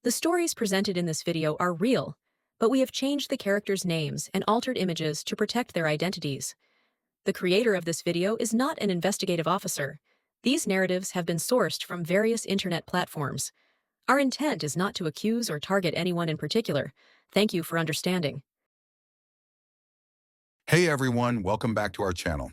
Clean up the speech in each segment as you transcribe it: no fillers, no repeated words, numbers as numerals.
The stories presented in this video are real, but we have changed the characters' names and altered images to protect their identities. The creator of this video is not an investigative officer. These narratives have been sourced from various internet platforms. Our intent is not to accuse or target anyone in particular. Thank you for understanding. Hey everyone, welcome back to our channel.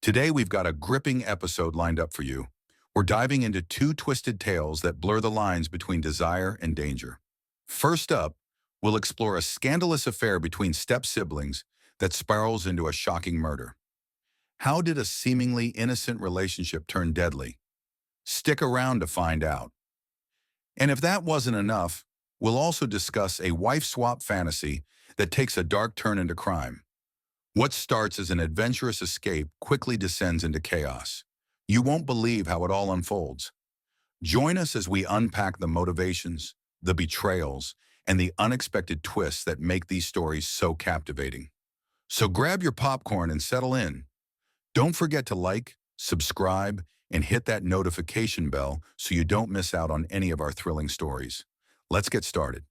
Today we've got a gripping episode lined up for you. We're diving into two twisted tales that blur the lines between desire and danger. First up, we'll explore a scandalous affair between step-siblings that spirals into a shocking murder. How did a seemingly innocent relationship turn deadly? Stick around to find out. And if that wasn't enough, we'll also discuss a wife swap fantasy that takes a dark turn into crime. What starts as an adventurous escape quickly descends into chaos. You won't believe how it all unfolds. Join us as we unpack the motivations, the betrayals, and the unexpected twists that make these stories so captivating. So grab your popcorn and settle in. Don't forget to like, subscribe, and hit that notification bell so you don't miss out on any of our thrilling stories. Let's get started.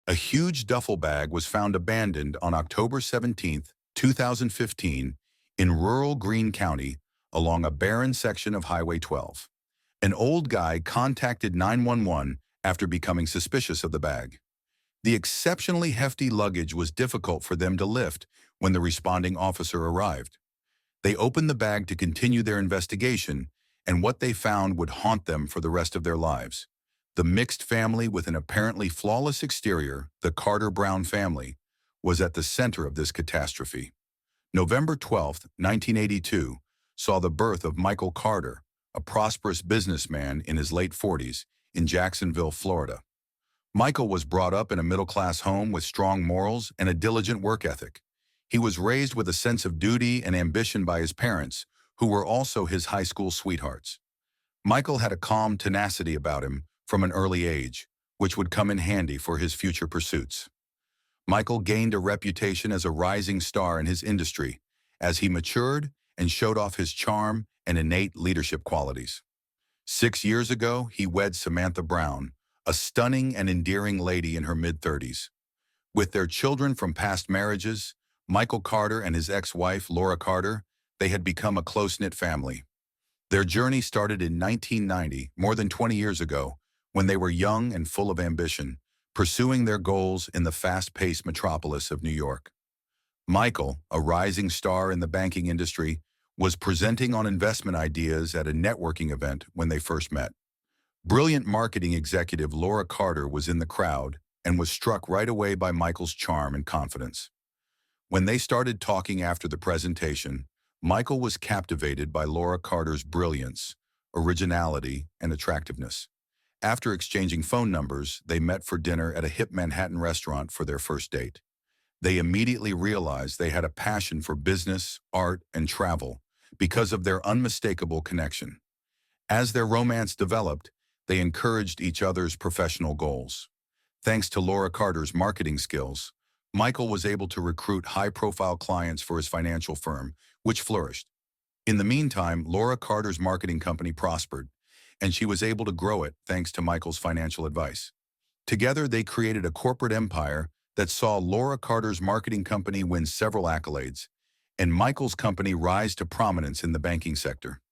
A huge duffel bag was found abandoned on October 17, 2015, in rural Greene County along a barren section of Highway 12. An old guy contacted 911 after becoming suspicious of the bag. The exceptionally hefty luggage was difficult for them to lift when the responding officer arrived. They opened the bag to continue their investigation, and what they found would haunt them for the rest of their lives. The mixed family with an apparently flawless exterior, the Carter Brown family, was at the center of this catastrophe. November 12, 1982, saw the birth of Michael Carter, a prosperous businessman in his late 40s, in Jacksonville, Florida. Michael was brought up in a middle-class home with strong morals and a diligent work ethic. He was raised with a sense of duty and ambition by his parents, who were also his high school sweethearts. Michael had a calm tenacity about him from an early age, which would come in handy for his future pursuits. Michael gained a reputation as a rising star in his industry as he matured and showed off his charm and innate leadership qualities. 6 years ago, he wed Samantha Brown, a stunning and endearing lady in her mid-30s. With their children from past marriages, Michael Carter and his ex-wife, Laura Carter, they had become a close-knit family. Their journey started in 1990, more than 20 years ago, when they were young and full of ambition, pursuing their goals in the fast-paced metropolis of New York. Michael, a rising star in the banking industry, was presenting on investment ideas at a networking event when they first met. Brilliant marketing executive Laura Carter was in the crowd and was struck right away by Michael's charm and confidence. When they started talking after the presentation, Michael was captivated by Laura Carter's brilliance, originality, and attractiveness. After exchanging phone numbers, they met for dinner at a hip Manhattan restaurant for their first date. They immediately realized they had a passion for business, art, and travel because of their unmistakable connection. As their romance developed, they encouraged each other's professional goals. Thanks to Laura Carter's marketing skills, Michael was able to recruit high-profile clients for his financial firm, which flourished. In the meantime, Laura Carter's marketing company prospered, and she was able to grow it thanks to Michael's financial advice. Together, they created a corporate empire that saw Laura Carter's marketing company win several accolades, and Michael's company rise to prominence in the banking sector.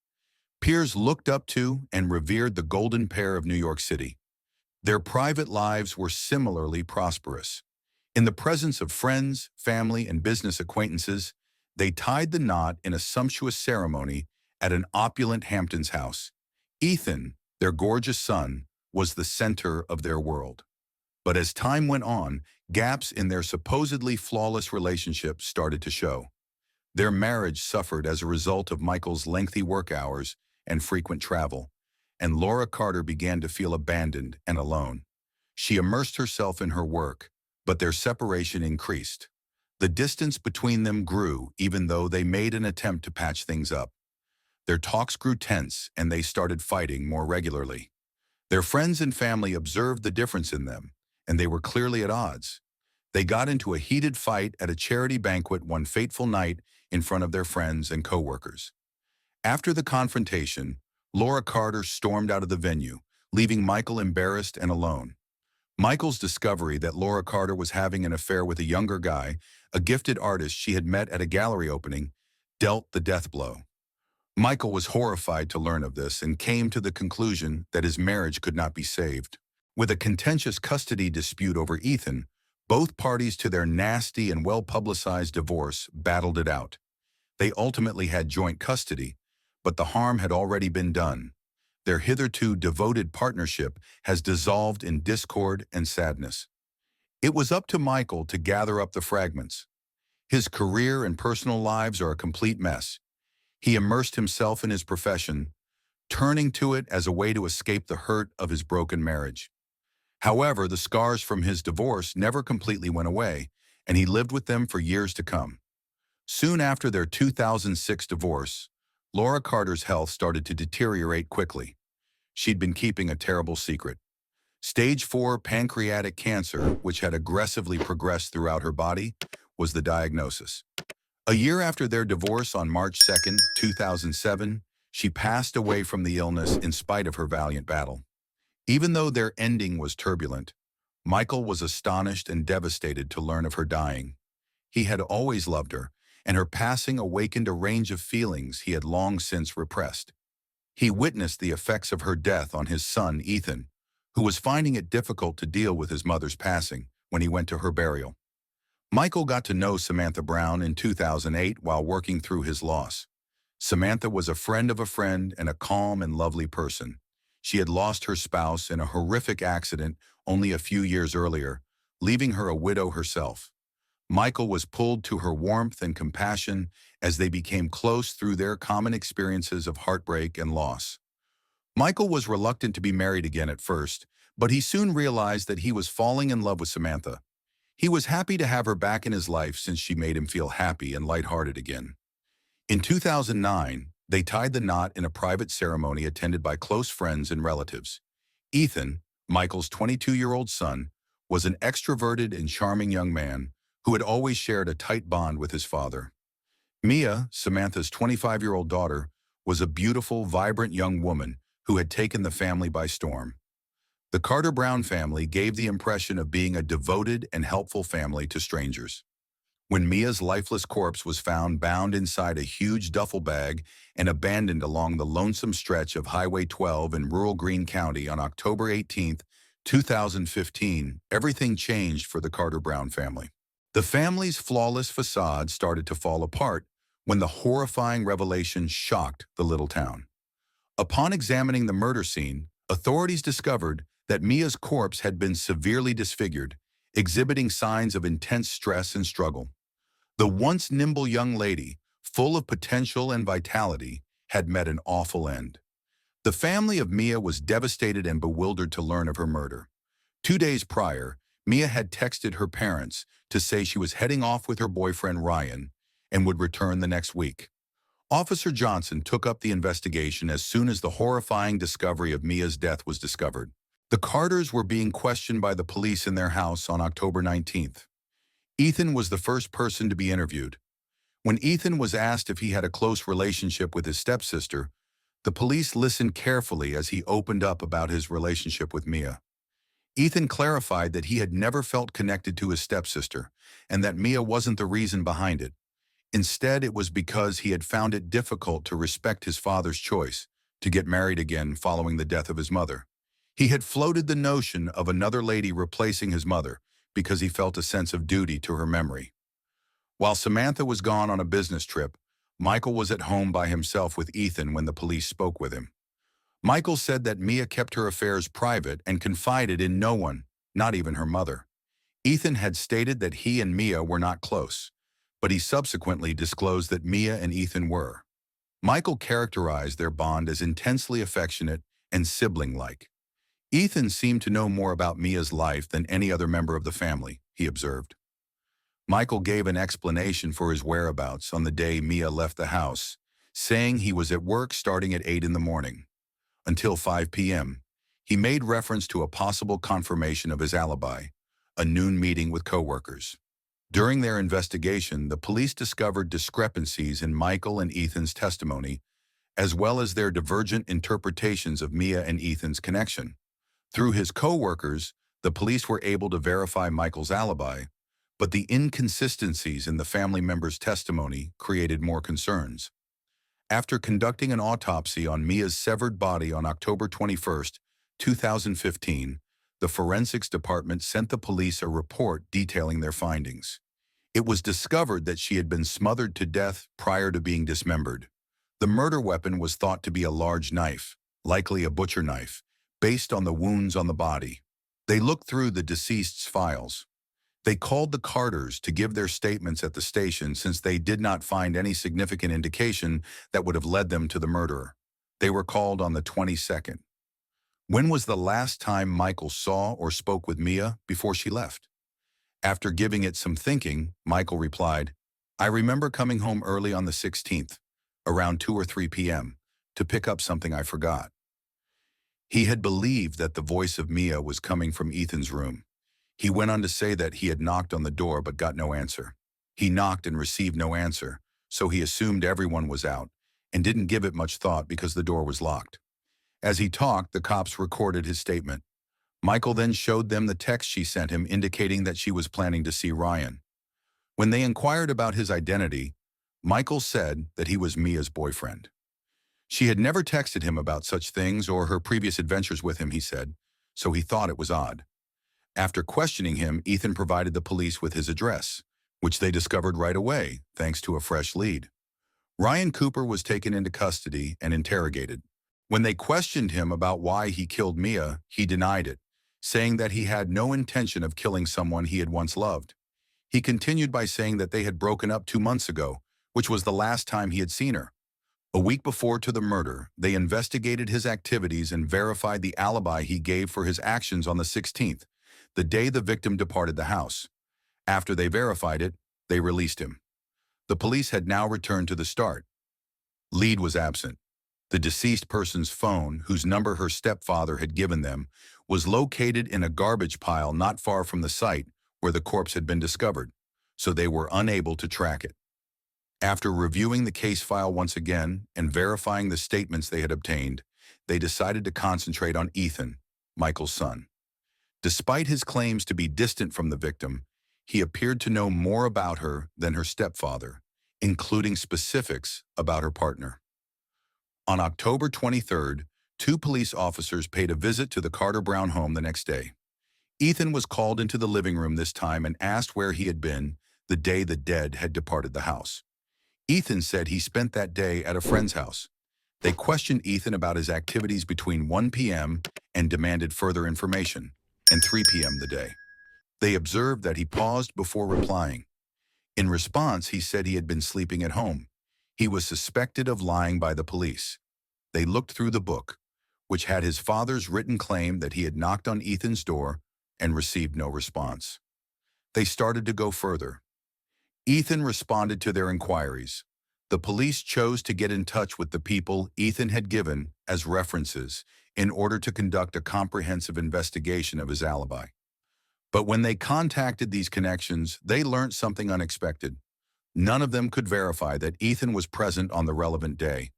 Peers looked up to and revered the golden pair of New York City. Their private lives were similarly prosperous. In the presence of friends, family, and business acquaintances, they tied the knot in a sumptuous ceremony at an opulent Hamptons house. Ethan, their gorgeous son, was the center of their world. But as time went on, gaps in their supposedly flawless relationship started to show. Their marriage suffered as a result of Michael's lengthy work hours and frequent travel, and Laura Carter began to feel abandoned and alone. She immersed herself in her work, but their separation increased. The distance between them grew even though they made an attempt to patch things up. Their talks grew tense and they started fighting more regularly. Their friends and family observed the difference in them, and they were clearly at odds. They got into a heated fight at a charity banquet one fateful night in front of their friends and coworkers. After the confrontation, Laura Carter stormed out of the venue, leaving Michael embarrassed and alone. Michael's discovery that Laura Carter was having an affair with a younger guy, a gifted artist she had met at a gallery opening, dealt the death blow. Michael was horrified to learn of this and came to the conclusion that his marriage could not be saved. With a contentious custody dispute over Ethan, both parties to their nasty and well-publicized divorce battled it out. They ultimately had joint custody, but the harm had already been done. Their hitherto devoted partnership has dissolved in discord and sadness. It was up to Michael to gather up the fragments. His career and personal lives are a complete mess. He immersed himself in his profession, turning to it as a way to escape the hurt of his broken marriage. However, the scars from his divorce never completely went away, and he lived with them for years to come. Soon after their 2006 divorce, Laura Carter's health started to deteriorate quickly. She'd been keeping a terrible secret. Stage 4 pancreatic cancer, which had aggressively progressed throughout her body, was the diagnosis. A year after their divorce on March 2, 2007, she passed away from the illness in spite of her valiant battle. Even though their ending was turbulent, Michael was astonished and devastated to learn of her dying. He had always loved her, and her passing awakened a range of feelings he had long since repressed. He witnessed the effects of her death on his son, Ethan, who was finding it difficult to deal with his mother's passing when he went to her burial. Michael got to know Samantha Brown in 2008 while working through his loss. Samantha was a friend of a friend and a calm and lovely person. She had lost her spouse in a horrific accident only a few years earlier, leaving her a widow herself. Michael was pulled to her warmth and compassion as they became close through their common experiences of heartbreak and loss. Michael was reluctant to be married again at first, but he soon realized that he was falling in love with Samantha. He was happy to have her back in his life since she made him feel happy and lighthearted again. In 2009, they tied the knot in a private ceremony attended by close friends and relatives. Ethan, Michael's 22-year-old son, was an extroverted and charming young man who had always shared a tight bond with his father. Mia, Samantha's 25-year-old daughter, was a beautiful, vibrant young woman who had taken the family by storm. The Carter Brown family gave the impression of being a devoted and helpful family to strangers. When Mia's lifeless corpse was found bound inside a huge duffel bag and abandoned along the lonesome stretch of Highway 12 in rural Greene County on October 18, 2015, everything changed for the Carter Brown family. The family's flawless facade started to fall apart when the horrifying revelation shocked the little town. Upon examining the murder scene, authorities discovered that Mia's corpse had been severely disfigured, exhibiting signs of intense stress and struggle. The once nimble young lady, full of potential and vitality, had met an awful end. The family of Mia was devastated and bewildered to learn of her murder. 2 days prior, Mia had texted her parents to say she was heading off with her boyfriend Ryan and would return the next week. Officer Johnson took up the investigation as soon as the horrifying discovery of Mia's death was discovered. The Carters were being questioned by the police in their house on October 19th. Ethan was the first person to be interviewed. When Ethan was asked if he had a close relationship with his stepsister, the police listened carefully as he opened up about his relationship with Mia. Ethan clarified that he had never felt connected to his stepsister and that Mia wasn't the reason behind it. Instead, it was because he had found it difficult to respect his father's choice to get married again following the death of his mother. He had floated the notion of another lady replacing his mother because he felt a sense of duty to her memory. While Samantha was gone on a business trip, Michael was at home by himself with Ethan when the police spoke with him. Michael said that Mia kept her affairs private and confided in no one, not even her mother. Ethan had stated that he and Mia were not close, but he subsequently disclosed that Mia and Ethan were. Michael characterized their bond as intensely affectionate and sibling-like. Ethan seemed to know more about Mia's life than any other member of the family, he observed. Michael gave an explanation for his whereabouts on the day Mia left the house, saying he was at work starting at 8 in the morning. Until 5 p.m., he made reference to a possible confirmation of his alibi, a noon meeting with coworkers. During their investigation, the police discovered discrepancies in Michael and Ethan's testimony as well as their divergent interpretations of Mia and Ethan's connection. Through his co-workers, the police were able to verify Michael's alibi, but the inconsistencies in the family member's testimony created more concerns. After conducting an autopsy on Mia's severed body on October 21, 2015, the forensics department sent the police a report detailing their findings. It was discovered that she had been smothered to death prior to being dismembered. The murder weapon was thought to be a large knife, likely a butcher knife, based on the wounds on the body. They looked through the deceased's files. They called the Carters to give their statements at the station since they did not find any significant indication that would have led them to the murderer. They were called on the 22nd. When was the last time Michael saw or spoke with Mia before she left? After giving it some thinking, Michael replied, "I remember coming home early on the 16th, around 2 or 3 p.m., to pick up something I forgot." He had believed that the voice of Mia was coming from Ethan's room. He went on to say that he had knocked on the door but got no answer. He knocked and received no answer, so he assumed everyone was out and didn't give it much thought because the door was locked. As he talked, the cops recorded his statement. Michael then showed them the text she sent him indicating that she was planning to see Ryan. When they inquired about his identity, Michael said that he was Mia's boyfriend. She had never texted him about such things or her previous adventures with him, he said, so he thought it was odd. After questioning him, Ethan provided the police with his address, which they discovered right away, thanks to a fresh lead. Ryan Cooper was taken into custody and interrogated. When they questioned him about why he killed Mia, he denied it, saying that he had no intention of killing someone he had once loved. He continued by saying that they had broken up 2 months ago, which was the last time he had seen her. A week before to the murder, they investigated his activities and verified the alibi he gave for his actions on the 16th, the day the victim departed the house. After they verified it, they released him. The police had now returned to the start. Lead was absent. The deceased person's phone, whose number her stepfather had given them, was located in a garbage pile not far from the site where the corpse had been discovered, so they were unable to track it. After reviewing the case file once again and verifying the statements they had obtained, they decided to concentrate on Ethan, Michael's son. Despite his claims to be distant from the victim, he appeared to know more about her than her stepfather, including specifics about her partner. On October 23rd, 2 police officers paid a visit to the Carter Brown home the next day. Ethan was called into the living room this time and asked where he had been the day the dead had departed the house. Ethan said he spent that day at a friend's house. They questioned Ethan about his activities between 1 p.m. and demanded further information, and 3 p.m. the day. They observed that he paused before replying. In response, he said he had been sleeping at home. He was suspected of lying by the police. They looked through the book, which had his father's written claim that he had knocked on Ethan's door and received no response. They started to go further. Ethan responded to their inquiries. The police chose to get in touch with the people Ethan had given as references in order to conduct a comprehensive investigation of his alibi. But when they contacted these connections, they learned something unexpected. None of them could verify that Ethan was present on the relevant day.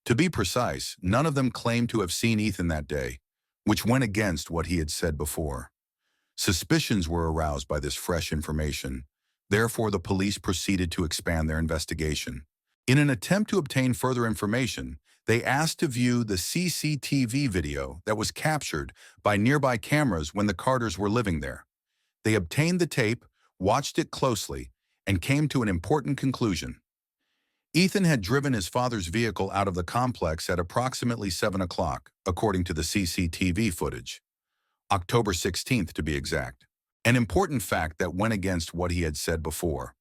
To be precise, none of them claimed to have seen Ethan that day, which went against what he had said before. Suspicions were aroused by this fresh information. Therefore, the police proceeded to expand their investigation. In an attempt to obtain further information, they asked to view the CCTV video that was captured by nearby cameras when the Carters were living there. They obtained the tape, watched it closely, and came to an important conclusion. Ethan had driven his father's vehicle out of the complex at approximately 7 o'clock, according to the CCTV footage. October 16th, to be exact. An important fact that went against what he had said before.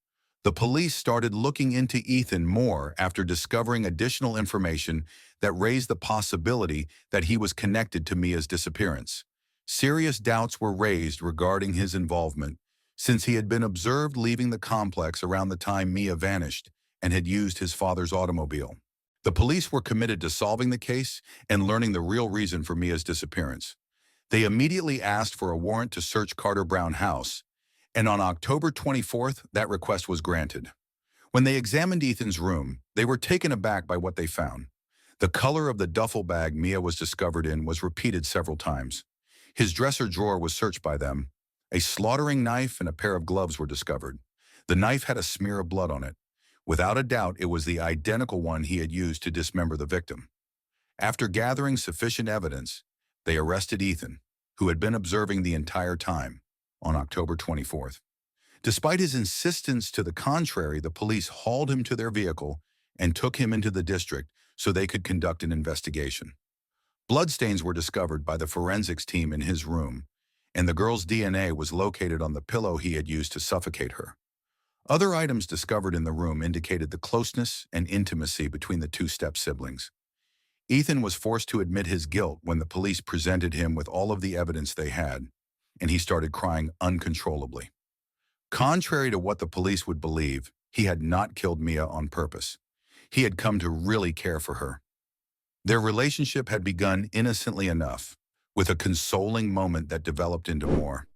The police started looking into Ethan more after discovering additional information that raised the possibility that he was connected to Mia's disappearance. Serious doubts were raised regarding his involvement, since he had been observed leaving the complex around the time Mia vanished and had used his father's automobile. The police were committed to solving the case and learning the real reason for Mia's disappearance. They immediately asked for a warrant to search Carter Brown House, and on October 24th, that request was granted. When they examined Ethan's room, they were taken aback by what they found. The color of the duffel bag Mia was discovered in was repeated several times. His dresser drawer was searched by them. A slaughtering knife and a pair of gloves were discovered. The knife had a smear of blood on it. Without a doubt, it was the identical one he had used to dismember the victim. After gathering sufficient evidence, they arrested Ethan, who had been observing the entire time, on October 24th. Despite his insistence to the contrary, the police hauled him to their vehicle and took him into the district so they could conduct an investigation. Bloodstains were discovered by the forensics team in his room, and the girl's DNA was located on the pillow he had used to suffocate her. Other items discovered in the room indicated the closeness and intimacy between the two step-siblings. Ethan was forced to admit his guilt when the police presented him with all of the evidence they had, and he started crying uncontrollably. Contrary to what the police would believe, he had not killed Mia on purpose. He had come to really care for her. Their relationship had begun innocently enough, with a consoling moment that developed into more.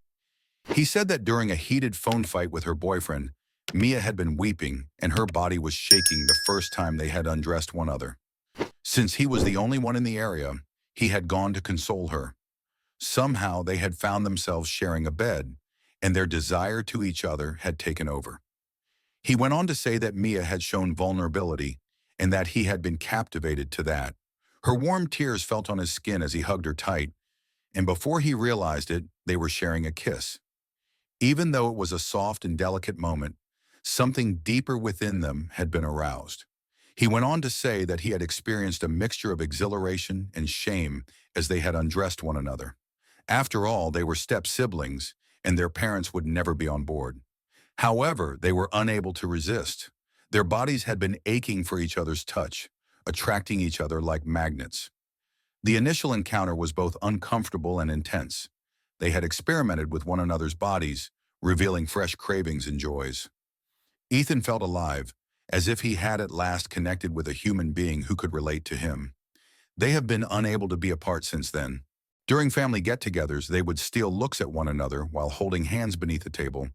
He said that during a heated phone fight with her boyfriend, Mia had been weeping and her body was shaking the first time they had undressed one another. Since he was the only one in the area, he had gone to console her. Somehow they had found themselves sharing a bed, and their desire to each other had taken over. He went on to say that Mia had shown vulnerability and that he had been captivated to that. Her warm tears felt on his skin as he hugged her tight, and before he realized it, they were sharing a kiss. Even though it was a soft and delicate moment, something deeper within them had been aroused. He went on to say that he had experienced a mixture of exhilaration and shame as they had undressed one another. After all, they were step-siblings, and their parents would never be on board. However, they were unable to resist. Their bodies had been aching for each other's touch, attracting each other like magnets. The initial encounter was both uncomfortable and intense. They had experimented with one another's bodies, revealing fresh cravings and joys. Ethan felt alive, as if he had at last connected with a human being who could relate to him. They have been unable to be apart since then. During family get-togethers, they would steal looks at one another while holding hands beneath the table.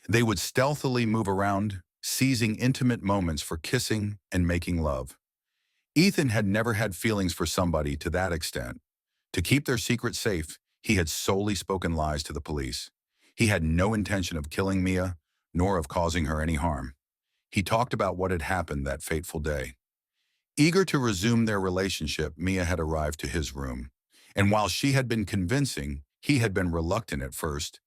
They would stealthily move around, seizing intimate moments for kissing and making love. Ethan had never had feelings for somebody to that extent. To keep their secret safe, he had solely spoken lies to the police. He had no intention of killing Mia, nor of causing her any harm. He talked about what had happened that fateful day. Eager to resume their relationship, Mia had arrived to his room. And while she had been convincing, he had been reluctant at first.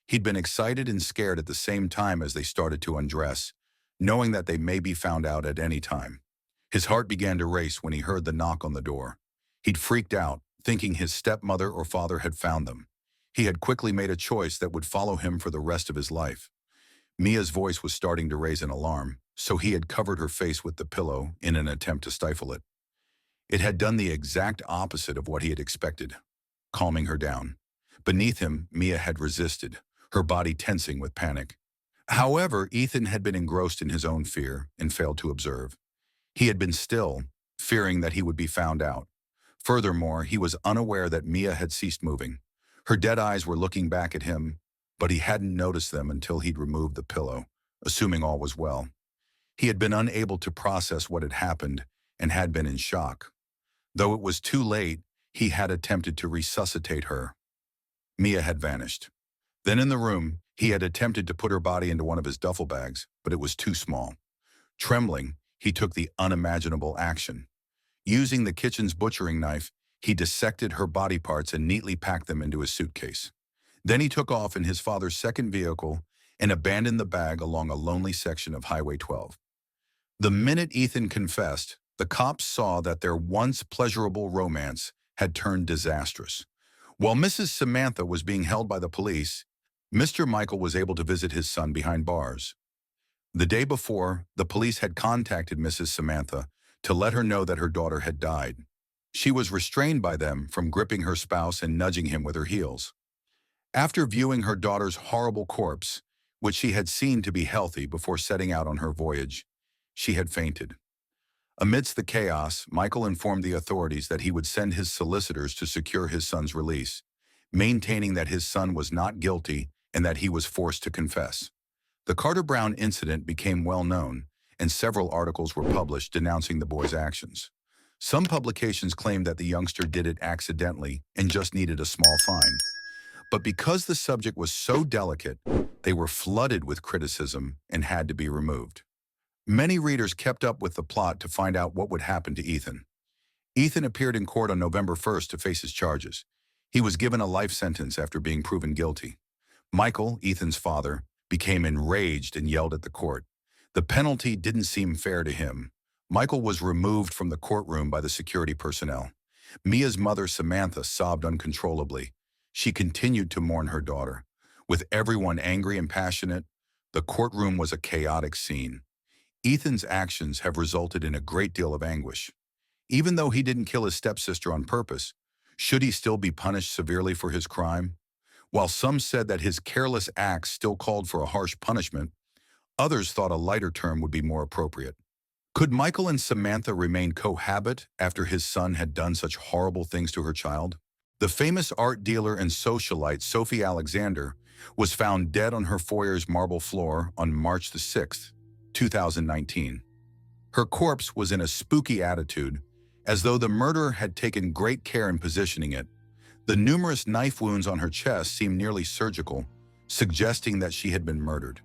He'd been excited and scared at the same time as they started to undress, knowing that they may be found out at any time. His heart began to race when he heard the knock on the door. He'd freaked out, thinking his stepmother or father had found them. He had quickly made a choice that would follow him for the rest of his life. Mia's voice was starting to raise an alarm, so he had covered her face with the pillow in an attempt to stifle it. It had done the exact opposite of what he had expected, calming her down. Beneath him, Mia had resisted, her body tensing with panic. However, Ethan had been engrossed in his own fear and failed to observe. He had been still, fearing that he would be found out. Furthermore, he was unaware that Mia had ceased moving. Her dead eyes were looking back at him, but he hadn't noticed them until he'd removed the pillow, assuming all was well. He had been unable to process what had happened and had been in shock. Though it was too late, he had attempted to resuscitate her. Mia had vanished. Then in the room, he had attempted to put her body into one of his duffel bags, but it was too small. Trembling, he took the unimaginable action. Using the kitchen's butchering knife, he dissected her body parts and neatly packed them into his suitcase. Then he took off in his father's second vehicle and abandoned the bag along a lonely section of Highway 12. The minute Ethan confessed, the cops saw that their once pleasurable romance had turned disastrous. While Mrs. Samantha was being held by the police, Mr. Michael was able to visit his son behind bars. The day before, the police had contacted Mrs. Samantha to let her know that her daughter had died. She was restrained by them from gripping her spouse and nudging him with her heels. After viewing her daughter's horrible corpse, which she had seen to be healthy before setting out on her voyage, she had fainted. Amidst the chaos, Michael informed the authorities that he would send his solicitors to secure his son's release, maintaining that his son was not guilty and that he was forced to confess. The Carter Brown incident became well known, and several articles were published denouncing the boy's actions. Some publications claimed that the youngster did it accidentally and just needed a small fine. But because the subject was so delicate, they were flooded with criticism and had to be removed. Many readers kept up with the plot to find out what would happen to Ethan. Ethan appeared in court on November 1st to face his charges. He was given a life sentence after being proven guilty. Michael, Ethan's father, became enraged and yelled at the court. The penalty didn't seem fair to him. Michael was removed from the courtroom by the security personnel. Mia's mother, Samantha, sobbed uncontrollably. She continued to mourn her daughter. With everyone angry and passionate, the courtroom was a chaotic scene. Ethan's actions have resulted in a great deal of anguish. Even though he didn't kill his stepsister on purpose, should he still be punished severely for his crime? While some said that his careless acts still called for a harsh punishment, others thought a lighter term would be more appropriate. Could Michael and Samantha remain cohabit after his son had done such horrible things to her child? The famous art dealer and socialite Sophie Alexander was found dead on her foyer's marble floor on March the 6th, 2019. Her corpse was in a spooky attitude, as though the murderer had taken great care in positioning it. The numerous knife wounds on her chest seemed nearly surgical, suggesting that she had been murdered.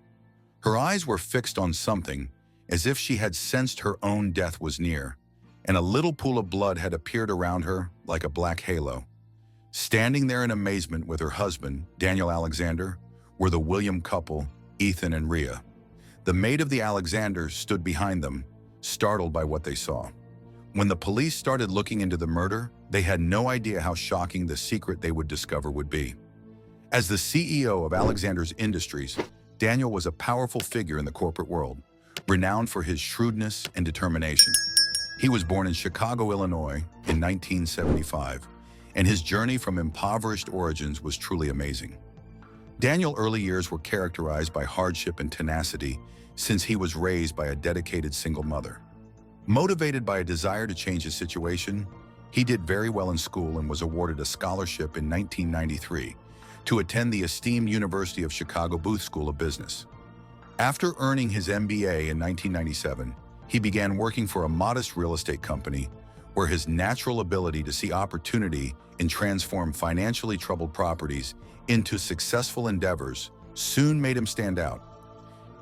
Her eyes were fixed on something, as if she had sensed her own death was near, and a little pool of blood had appeared around her like a black halo. Standing there in amazement with her husband, Daniel Alexander, were the William couple, Ethan and Rhea. The maid of the Alexanders stood behind them, startled by what they saw. When the police started looking into the murder, they had no idea how shocking the secret they would discover would be. As the CEO of Alexander's Industries, Daniel was a powerful figure in the corporate world, renowned for his shrewdness and determination. He was born in Chicago, Illinois in 1975, and his journey from impoverished origins was truly amazing. Daniel's early years were characterized by hardship and tenacity since he was raised by a dedicated single mother. Motivated by a desire to change his situation, he did very well in school and was awarded a scholarship in 1993 to attend the esteemed University of Chicago Booth School of Business. After earning his MBA in 1997, he began working for a modest real estate company where his natural ability to see opportunity and transform financially troubled properties into successful endeavors soon made him stand out.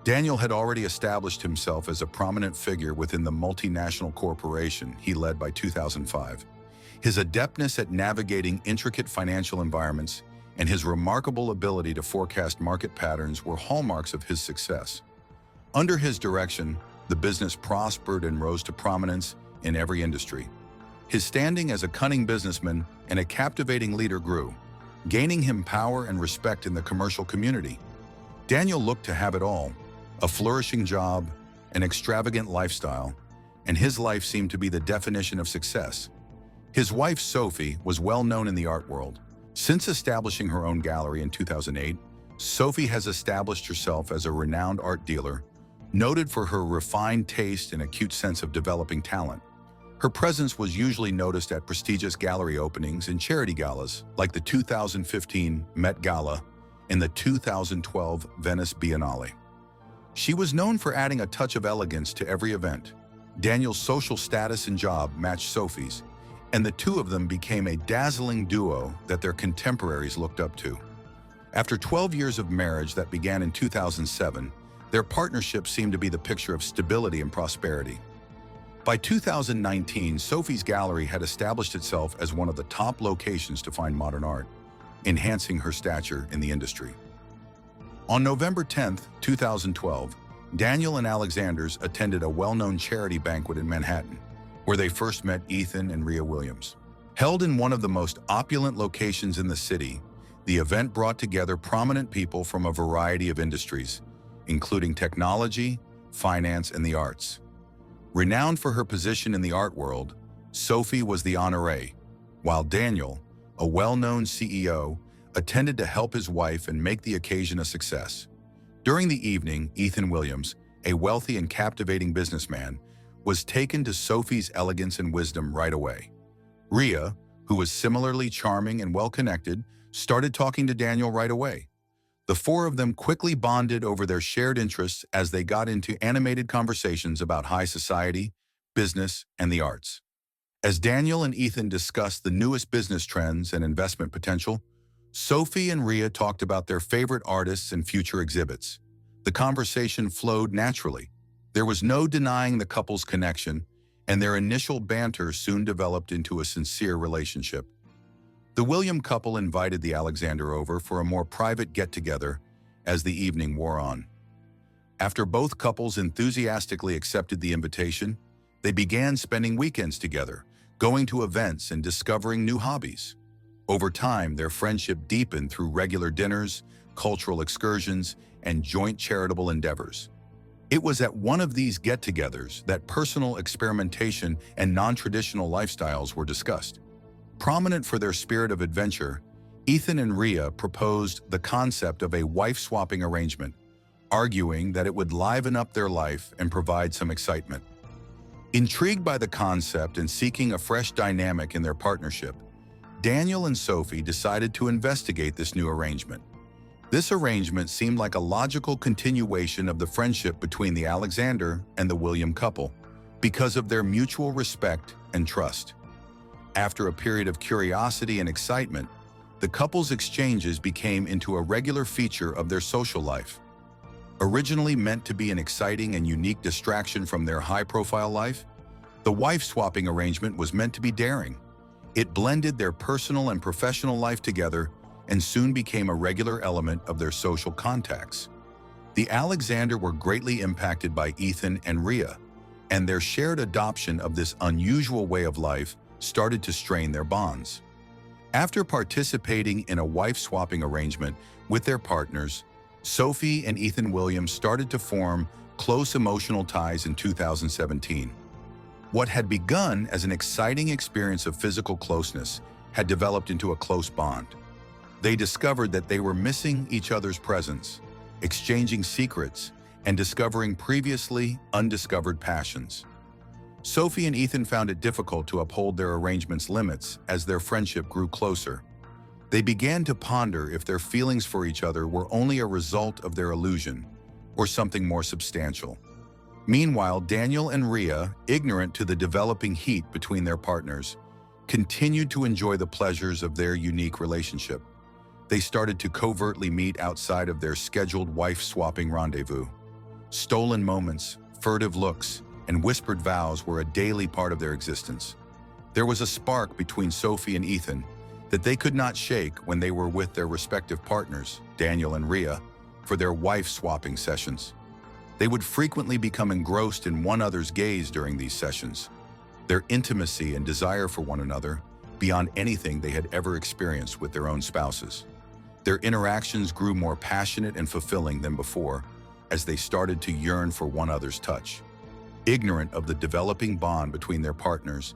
Daniel had already established himself as a prominent figure within the multinational corporation he led by 2005. His adeptness at navigating intricate financial environments and his remarkable ability to forecast market patterns were hallmarks of his success. Under his direction, the business prospered and rose to prominence in every industry. His standing as a cunning businessman and a captivating leader grew, gaining him power and respect in the commercial community. Daniel looked to have it all: a flourishing job, an extravagant lifestyle, and his life seemed to be the definition of success. His wife, Sophie, was well known in the art world. Since establishing her own gallery in 2008, Sophie has established herself as a renowned art dealer, noted for her refined taste and acute sense of developing talent. Her presence was usually noticed at prestigious gallery openings and charity galas, like the 2015 Met Gala and the 2012 Venice Biennale. She was known for adding a touch of elegance to every event. Daniel's social status and job matched Sophie's, and the two of them became a dazzling duo that their contemporaries looked up to. After 12 years of marriage that began in 2007, their partnership seemed to be the picture of stability and prosperity. By 2019, Sophie's gallery had established itself as one of the top locations to find modern art, enhancing her stature in the industry. On November 10, 2012, Daniel and Alexander's attended a well-known charity banquet in Manhattan, where they first met Ethan and Rhea Williams. Held in one of the most opulent locations in the city, the event brought together prominent people from a variety of industries, including technology, finance, and the arts. Renowned for her position in the art world, Sophie was the honoree, while Daniel, a well-known CEO, attended to help his wife and make the occasion a success. During the evening, Ethan Williams, a wealthy and captivating businessman, was taken to Sophie's elegance and wisdom right away. Rhea, who was similarly charming and well-connected, started talking to Daniel right away. The four of them quickly bonded over their shared interests as they got into animated conversations about high society, business, and the arts. As Daniel and Ethan discussed the newest business trends and investment potential, Sophie and Rhea talked about their favorite artists and future exhibits. The conversation flowed naturally. There was no denying the couple's connection, and their initial banter soon developed into a sincere relationship. The William couple invited the Alexander over for a more private get-together as the evening wore on. After both couples enthusiastically accepted the invitation, they began spending weekends together, going to events and discovering new hobbies. Over time, their friendship deepened through regular dinners, cultural excursions, and joint charitable endeavors. It was at one of these get-togethers that personal experimentation and non-traditional lifestyles were discussed. Prominent for their spirit of adventure, Ethan and Rhea proposed the concept of a wife-swapping arrangement, arguing that it would liven up their life and provide some excitement. Intrigued by the concept and seeking a fresh dynamic in their partnership, Daniel and Sophie decided to investigate this new arrangement. This arrangement seemed like a logical continuation of the friendship between the Alexander and the William couple because of their mutual respect and trust. After a period of curiosity and excitement, the couple's exchanges became into a regular feature of their social life. Originally meant to be an exciting and unique distraction from their high-profile life, the wife-swapping arrangement was meant to be daring. It blended their personal and professional life together and soon became a regular element of their social contacts. The Alexander were greatly impacted by Ethan and Rhea, and their shared adoption of this unusual way of life started to strain their bonds. After participating in a wife-swapping arrangement with their partners, Sophie and Ethan Williams started to form close emotional ties in 2017. What had begun as an exciting experience of physical closeness had developed into a close bond. They discovered that they were missing each other's presence, exchanging secrets, and discovering previously undiscovered passions. Sophie and Ethan found it difficult to uphold their arrangement's limits as their friendship grew closer. They began to ponder if their feelings for each other were only a result of their illusion or something more substantial. Meanwhile, Daniel and Rhea, ignorant to the developing heat between their partners, continued to enjoy the pleasures of their unique relationship. They started to covertly meet outside of their scheduled wife-swapping rendezvous. Stolen moments, furtive looks, and whispered vows were a daily part of their existence. There was a spark between Sophie and Ethan that they could not shake when they were with their respective partners, Daniel and Rhea, for their wife-swapping sessions. They would frequently become engrossed in one another's gaze during these sessions, their intimacy and desire for one another beyond anything they had ever experienced with their own spouses. Their interactions grew more passionate and fulfilling than before as they started to yearn for one another's touch. Ignorant of the developing bond between their partners,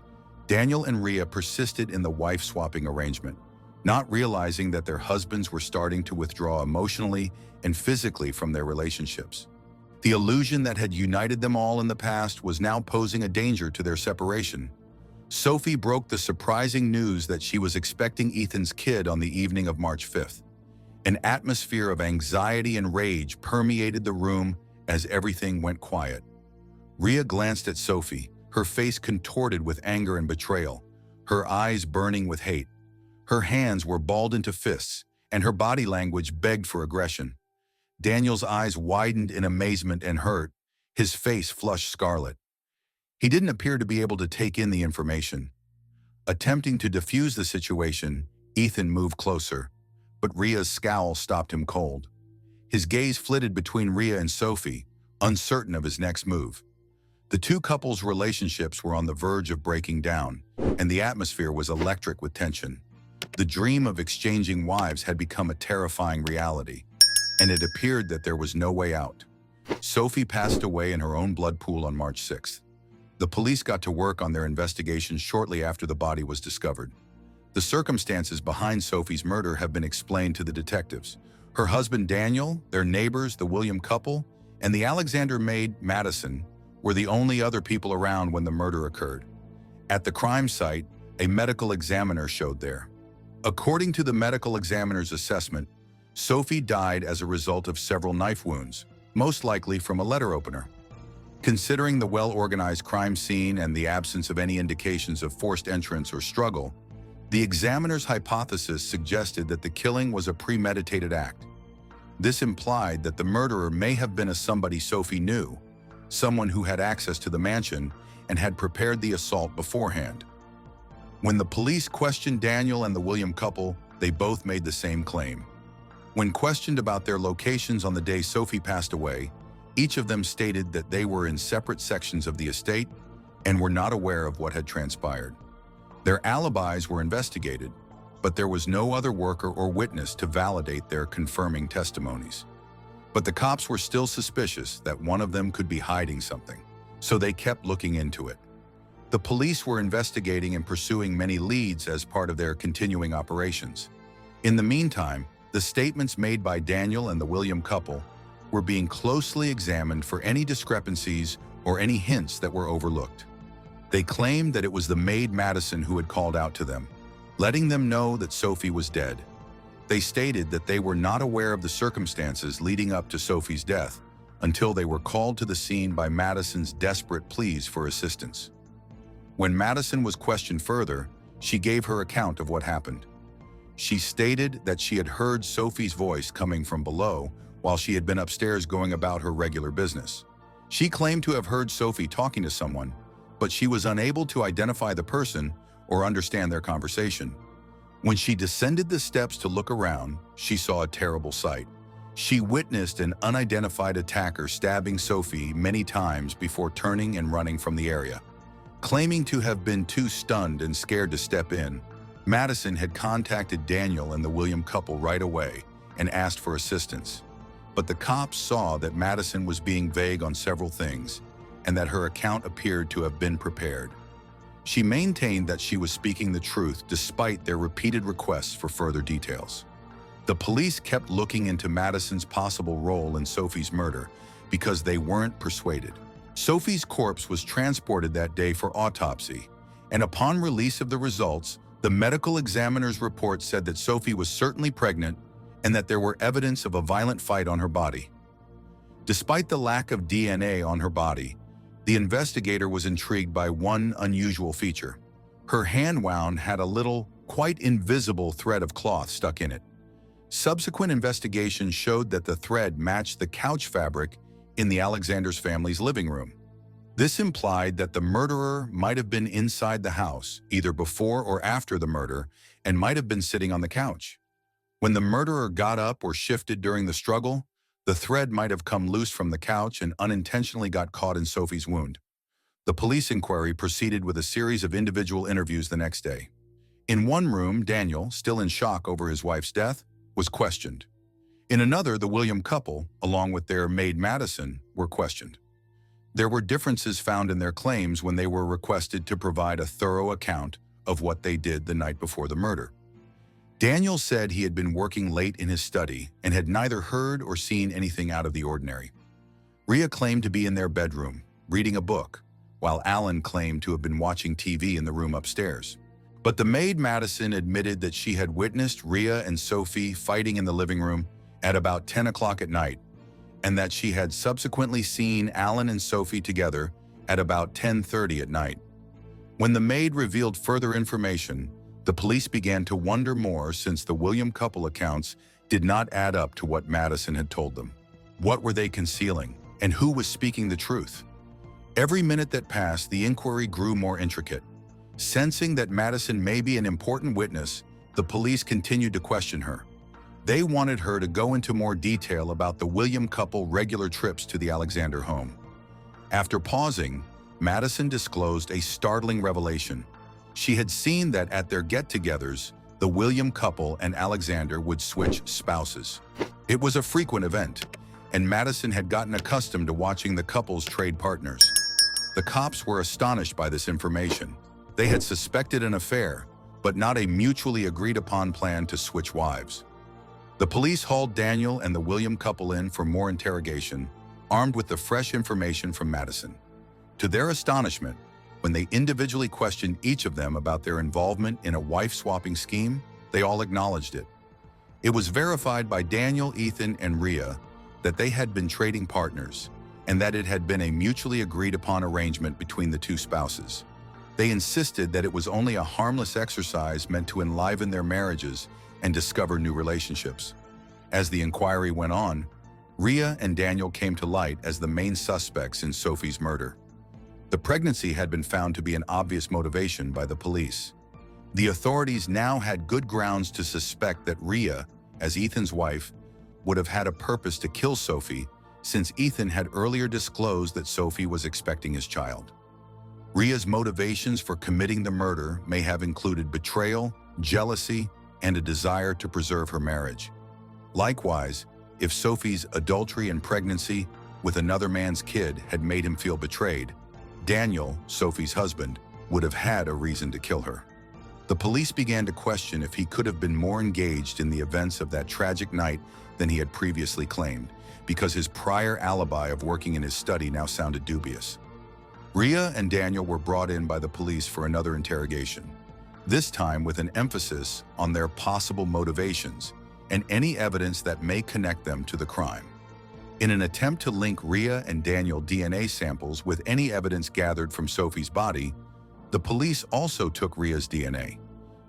Daniel and Rhea persisted in the wife-swapping arrangement, not realizing that their husbands were starting to withdraw emotionally and physically from their relationships. The illusion that had united them all in the past was now posing a danger to their separation. Sophie broke the surprising news that she was expecting Ethan's kid on the evening of March 5th. An atmosphere of anxiety and rage permeated the room as everything went quiet. Rhea glanced at Sophie, her face contorted with anger and betrayal, her eyes burning with hate. Her hands were balled into fists, and her body language begged for aggression. Daniel's eyes widened in amazement and hurt, his face flushed scarlet. He didn't appear to be able to take in the information. Attempting to defuse the situation, Ethan moved closer, but Rhea's scowl stopped him cold. His gaze flitted between Rhea and Sophie, uncertain of his next move. The two couples' relationships were on the verge of breaking down, and the atmosphere was electric with tension. The dream of exchanging wives had become a terrifying reality, and it appeared that there was no way out. Sophie passed away in her own blood pool on March 6th. The police got to work on their investigation shortly after the body was discovered. The circumstances behind Sophie's murder have been explained to the detectives. Her husband Daniel, their neighbors, the William couple, and the Alexander maid Madison were the only other people around when the murder occurred. At the crime site, a medical examiner showed there. According to the medical examiner's assessment, Sophie died as a result of several knife wounds, most likely from a letter opener. Considering the well-organized crime scene and the absence of any indications of forced entrance or struggle, the examiner's hypothesis suggested that the killing was a premeditated act. This implied that the murderer may have been somebody Sophie knew, someone who had access to the mansion and had prepared the assault beforehand. When the police questioned Daniel and the William couple, they both made the same claim. When questioned about their locations on the day Sophie passed away, each of them stated that they were in separate sections of the estate and were not aware of what had transpired. Their alibis were investigated, but there was no other worker or witness to validate their confirming testimonies. But the cops were still suspicious that one of them could be hiding something, so they kept looking into it. The police were investigating and pursuing many leads as part of their continuing operations. In the meantime, the statements made by Daniel and the William couple were being closely examined for any discrepancies or any hints that were overlooked. They claimed that it was the maid Madison who had called out to them, letting them know that Sophie was dead. They stated that they were not aware of the circumstances leading up to Sophie's death until they were called to the scene by Madison's desperate pleas for assistance. When Madison was questioned further, she gave her account of what happened. She stated that she had heard Sophie's voice coming from below while she had been upstairs going about her regular business. She claimed to have heard Sophie talking to someone, but she was unable to identify the person or understand their conversation. When she descended the steps to look around, she saw a terrible sight. She witnessed an unidentified attacker stabbing Sophie many times before turning and running from the area. Claiming to have been too stunned and scared to step in, Madison had contacted Daniel and the William couple right away and asked for assistance. But the cops saw that Madison was being vague on several things and that her account appeared to have been prepared. She maintained that she was speaking the truth despite their repeated requests for further details. The police kept looking into Madison's possible role in Sophie's murder because they weren't persuaded. Sophie's corpse was transported that day for autopsy, and upon release of the results, the medical examiner's report said that Sophie was certainly pregnant and that there were evidence of a violent fight on her body. Despite the lack of DNA on her body, the investigator was intrigued by one unusual feature. Her hand wound had a little, quite invisible thread of cloth stuck in it. Subsequent investigation showed that the thread matched the couch fabric in the Alexanders family's living room. This implied that the murderer might have been inside the house, either before or after the murder, and might have been sitting on the couch. When the murderer got up or shifted during the struggle, the thread might have come loose from the couch and unintentionally got caught in Sophie's wound. The police inquiry proceeded with a series of individual interviews the next day. In one room, Daniel, still in shock over his wife's death, was questioned. In another, the William couple, along with their maid Madison, were questioned. There were differences found in their claims when they were requested to provide a thorough account of what they did the night before the murder. Daniel said he had been working late in his study and had neither heard or seen anything out of the ordinary. Rhea claimed to be in their bedroom, reading a book, while Alan claimed to have been watching TV in the room upstairs. But the maid Madison admitted that she had witnessed Rhea and Sophie fighting in the living room at about 10 o'clock at night, and that she had subsequently seen Alan and Sophie together at about 10:30 at night. When the maid revealed further information, the police began to wonder more since the William couple accounts did not add up to what Madison had told them. What were they concealing, and who was speaking the truth? Every minute that passed, the inquiry grew more intricate. Sensing that Madison may be an important witness, the police continued to question her. They wanted her to go into more detail about the William couple regular trips to the Alexander home. After pausing, Madison disclosed a startling revelation. She had seen that at their get-togethers, the William couple and Alexander would switch spouses. It was a frequent event, and Madison had gotten accustomed to watching the couples trade partners. The cops were astonished by this information. They had suspected an affair, but not a mutually agreed-upon plan to switch wives. The police hauled Daniel and the William couple in for more interrogation, armed with the fresh information from Madison. To their astonishment, when they individually questioned each of them about their involvement in a wife-swapping scheme, they all acknowledged it. It was verified by Daniel, Ethan, and Rhea that they had been trading partners, and that it had been a mutually agreed-upon arrangement between the two spouses. They insisted that it was only a harmless exercise meant to enliven their marriages and discover new relationships. As the inquiry went on, Rhea and Daniel came to light as the main suspects in Sophie's murder. The pregnancy had been found to be an obvious motivation by the police. The authorities now had good grounds to suspect that Rhea, as Ethan's wife, would have had a purpose to kill Sophie, since Ethan had earlier disclosed that Sophie was expecting his child. Rhea's motivations for committing the murder may have included betrayal, jealousy, and a desire to preserve her marriage. Likewise, if Sophie's adultery and pregnancy with another man's kid had made him feel betrayed, Daniel, Sophie's husband, would have had a reason to kill her. The police began to question if he could have been more engaged in the events of that tragic night than he had previously claimed, because his prior alibi of working in his study now sounded dubious. Rhea and Daniel were brought in by the police for another interrogation, this time with an emphasis on their possible motivations and any evidence that may connect them to the crime. In an attempt to link Rhea and Daniel DNA samples with any evidence gathered from Sophie's body, the police also took Rhea's DNA.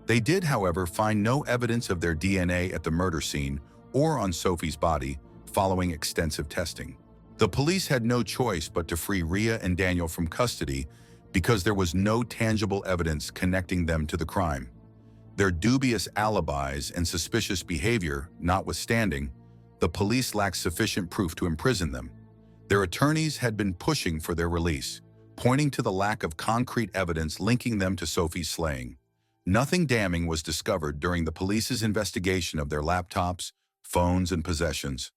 They did, however, find no evidence of their DNA at the murder scene or on Sophie's body following extensive testing. The police had no choice but to free Rhea and Daniel from custody because there was no tangible evidence connecting them to the crime. Their dubious alibis and suspicious behavior notwithstanding, the police lacked sufficient proof to imprison them. Their attorneys had been pushing for their release, pointing to the lack of concrete evidence linking them to Sophie's slaying. Nothing damning was discovered during the police's investigation of their laptops, phones, and possessions.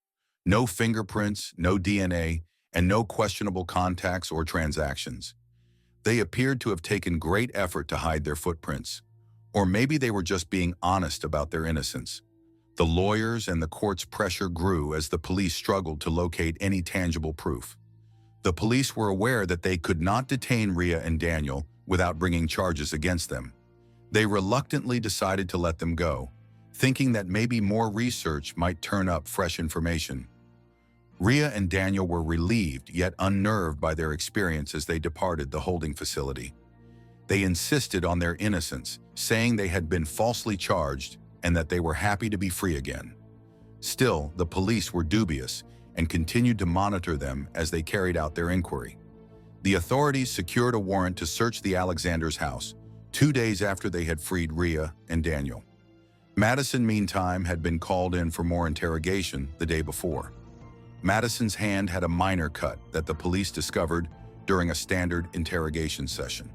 No fingerprints, no DNA, and no questionable contacts or transactions. They appeared to have taken great effort to hide their footprints. Or maybe they were just being honest about their innocence. The lawyers and the court's pressure grew as the police struggled to locate any tangible proof. The police were aware that they could not detain Rhea and Daniel without bringing charges against them. They reluctantly decided to let them go, thinking that maybe more research might turn up fresh information. Rhea and Daniel were relieved yet unnerved by their experience as they departed the holding facility. They insisted on their innocence, saying they had been falsely charged and that they were happy to be free again. Still, the police were dubious and continued to monitor them as they carried out their inquiry. The authorities secured a warrant to search the Alexanders' house 2 days after they had freed Rhea and Daniel. Madison, meantime, had been called in for more interrogation the day before. Madison's hand had a minor cut that the police discovered during a standard interrogation session.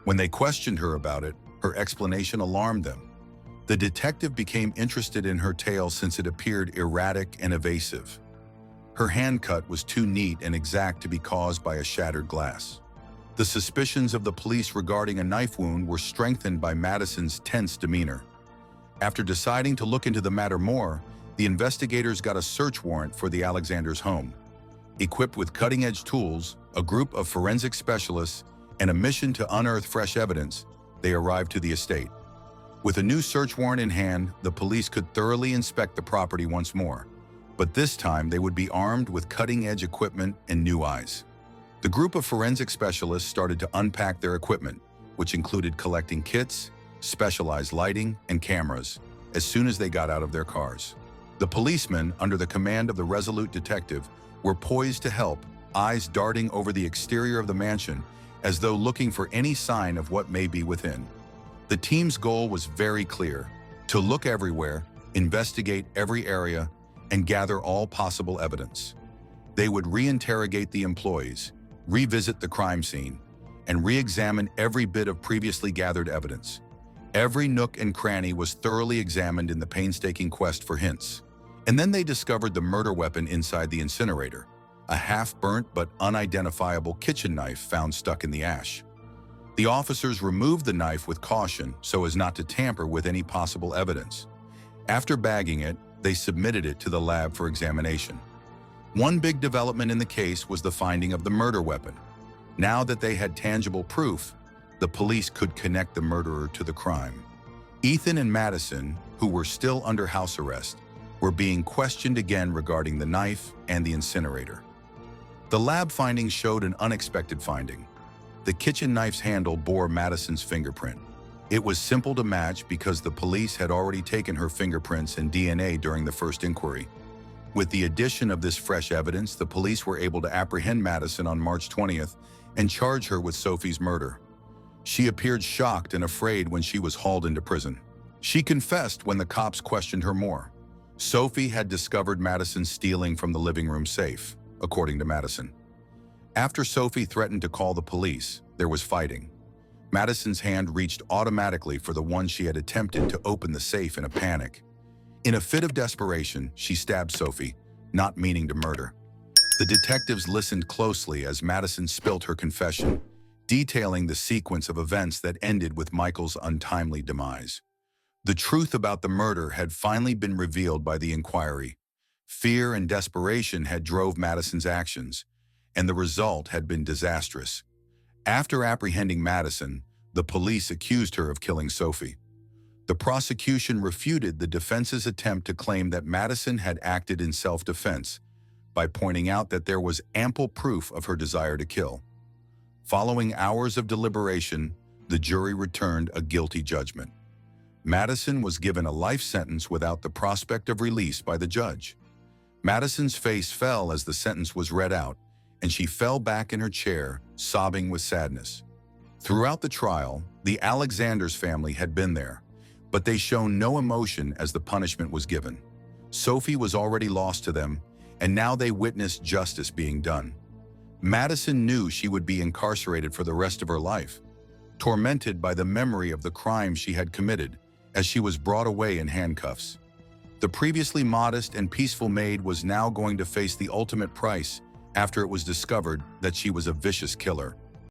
When they questioned her about it, her explanation alarmed them. The detective became interested in her tale since it appeared erratic and evasive. Her hand cut was too neat and exact to be caused by a shattered glass. The suspicions of the police regarding a knife wound were strengthened by Madison's tense demeanor. After deciding to look into the matter more, the investigators got a search warrant for the Alexanders' home. Equipped with cutting-edge tools, a group of forensic specialists, and a mission to unearth fresh evidence, they arrived to the estate. With a new search warrant in hand, the police could thoroughly inspect the property once more, but this time they would be armed with cutting-edge equipment and new eyes. The group of forensic specialists started to unpack their equipment, which included collecting kits, specialized lighting, and cameras, as soon as they got out of their cars. The policemen, under the command of the resolute detective, were poised to help, eyes darting over the exterior of the mansion as though looking for any sign of what may be within. The team's goal was very clear: to look everywhere, investigate every area, and gather all possible evidence. They would reinterrogate the employees, revisit the crime scene, and re-examine every bit of previously gathered evidence. Every nook and cranny was thoroughly examined in the painstaking quest for hints. And then they discovered the murder weapon inside the incinerator, a half-burnt but unidentifiable kitchen knife found stuck in the ash. The officers removed the knife with caution so as not to tamper with any possible evidence. After bagging it, they submitted it to the lab for examination. One big development in the case was the finding of the murder weapon. Now that they had tangible proof, the police could connect the murderer to the crime. Ethan and Madison, who were still under house arrest, were being questioned again regarding the knife and the incinerator. The lab findings showed an unexpected finding. The kitchen knife's handle bore Madison's fingerprint. It was simple to match because the police had already taken her fingerprints and DNA during the first inquiry. With the addition of this fresh evidence, the police were able to apprehend Madison on March 20th and charge her with Sophie's murder. She appeared shocked and afraid when she was hauled into prison. She confessed when the cops questioned her more. Sophie had discovered Madison stealing from the living room safe, according to Madison. After Sophie threatened to call the police, there was fighting. Madison's hand reached automatically for the one she had attempted to open the safe in a panic. In a fit of desperation, she stabbed Sophie, not meaning to murder. The detectives listened closely as Madison spilt her confession, detailing the sequence of events that ended with Michael's untimely demise. The truth about the murder had finally been revealed by the inquiry. Fear and desperation had drove Madison's actions, and the result had been disastrous. After apprehending Madison, the police accused her of killing Sophie. The prosecution refuted the defense's attempt to claim that Madison had acted in self-defense by pointing out that there was ample proof of her desire to kill. Following hours of deliberation, the jury returned a guilty judgment. Madison was given a life sentence without the prospect of release by the judge. Madison's face fell as the sentence was read out, and she fell back in her chair, sobbing with sadness. Throughout the trial, the Alexanders family had been there, but they showed no emotion as the punishment was given. Sophie was already lost to them, and now they witnessed justice being done. Madison knew she would be incarcerated for the rest of her life, tormented by the memory of the crime she had committed as she was brought away in handcuffs. The previously modest and peaceful maid was now going to face the ultimate price after it was discovered that she was a vicious killer.